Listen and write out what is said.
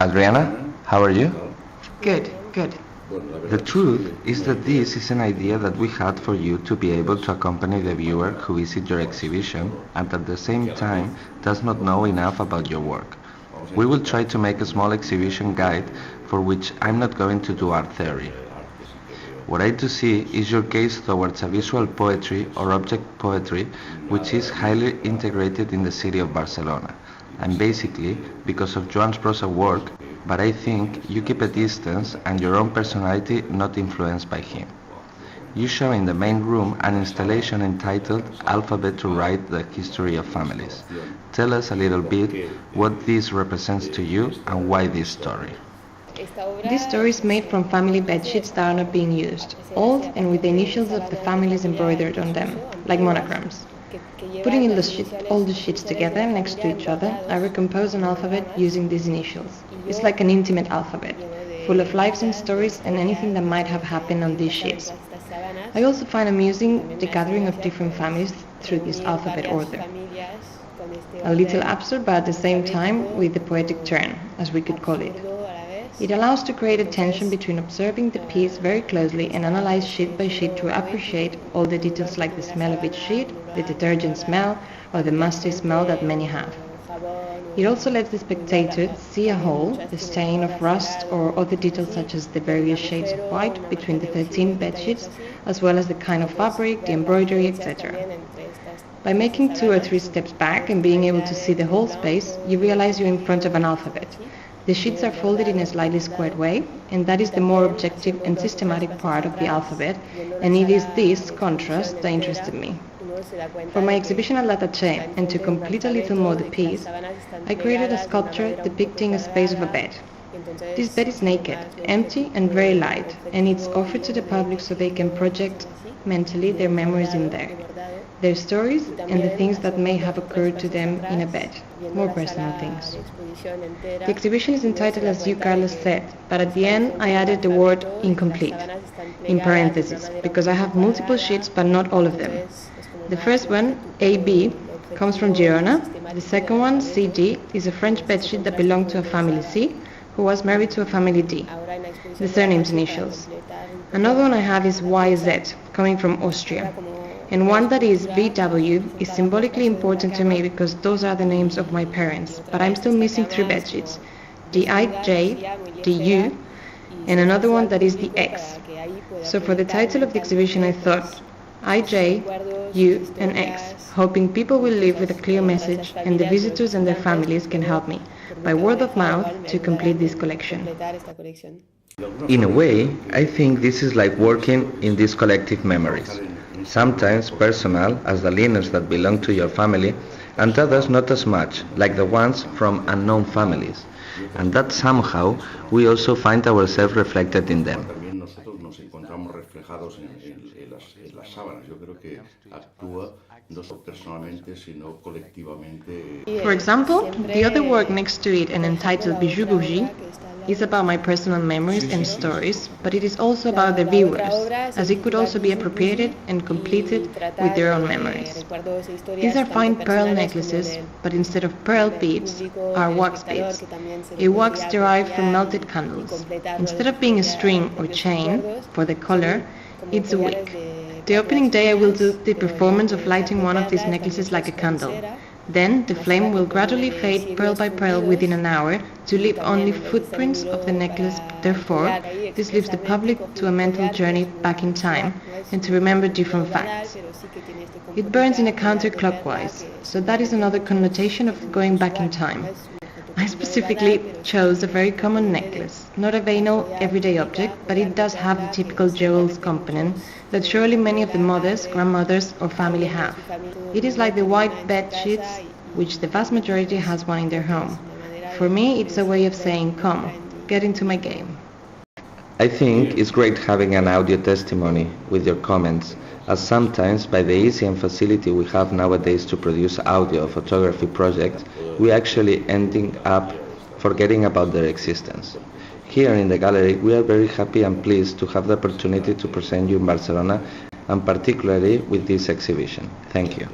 Adriana, how are you? Good, good. The truth is that this is an idea that we had for you to be able to accompany the viewer who visits your exhibition and at the same time does not know enough about your work. We will try to make a small exhibition guide for which I'm not going to do art theory. What I do see is your case towards a visual poetry or object poetry which is highly integrated in the city of Barcelona. And basically, because of Joan's prosa work, but I think you keep a distance and your own personality not influenced by him. You show in the main room an installation entitled Alphabet to Write the History of Families. Tell us a little bit what this represents to you and why this story. This story is made from family bedsheets that are not being used, old and with the initials of the families embroidered on them, like monograms. Putting all the sheets together next to each other, I recompose an alphabet using these initials. It's like an intimate alphabet, full of lives and stories and anything that might have happened on these sheets. I also find amusing the gathering of different families through this alphabet order. A little absurd, but at the same time with the poetic turn, as we could call it. It allows to create a tension between observing the piece very closely and analyze sheet by sheet to appreciate all the details like the smell of each sheet, the detergent smell, or the musty smell that many have. It also lets the spectator see a whole, the stain of rust or other details such as the various shades of white between the 13 bedsheets, as well as the kind of fabric, the embroidery, etc. By making 2 or 3 steps back and being able to see the whole space, you realize you're in front of an alphabet. The sheets are folded in a slightly squared way, and that is the more objective and systematic part of the alphabet, and it is this contrast that interested me. For my exhibition at La Taché, and to complete a little more the piece, I created a sculpture depicting a space of a bed. This bed is naked, empty and very light, and it's offered to the public so they can project mentally their memories in there, their stories and the things that may have occurred to them in a bed, more personal things. The exhibition is entitled as you, Carlos, said, but at the end I added the word incomplete, in parentheses, because I have multiple sheets but not all of them. The first one, AB, comes from Girona. The second one, CD, is a French bedsheet that belonged to a family C, who was married to a family D, the surname's initials. Another one I have is YZ, coming from Austria. And one that is VW is symbolically important to me because those are the names of my parents, but I'm still missing 3 bedsheets, DIJ, DU, and another one that is the X. So for the title of the exhibition I thought IJ, U, and X, hoping people will leave with a clear message and the visitors and their families can help me, by word of mouth, to complete this collection. In a way, I think this is like working in these collective memories. Sometimes personal, as the linens that belong to your family, and others not as much, like the ones from unknown families. And that somehow we also find ourselves reflected in them. For example, the other work next to it and entitled Bijou Bougie is about my personal memories and stories, but it is also about the viewers, as it could also be appropriated and completed with their own memories. These are fine pearl necklaces, but instead of pearl beads are wax beads, a wax derived from melted candles. Instead of being a string or chain for the color, it's a wick. The opening day I will do the performance of lighting one of these necklaces like a candle. Then the flame will gradually fade pearl by pearl within an hour to leave only footprints of the necklace. Therefore, this leaves the public to a mental journey back in time and to remember different facts. It burns in a counterclockwise, so that is another connotation of going back in time. I specifically chose a very common necklace, not a banal everyday object, but it does have the typical jewels component that surely many of the mothers, grandmothers or family have. It is like the white bed sheets, which the vast majority has one in their home. For me, it's a way of saying, come, get into my game. I think it's great having an audio testimony with your comments, as sometimes by the ease and facility we have nowadays to produce audio photography projects, we actually ending up forgetting about their existence. Here in the gallery, we are very happy and pleased to have the opportunity to present you in Barcelona, and particularly with this exhibition. Thank you.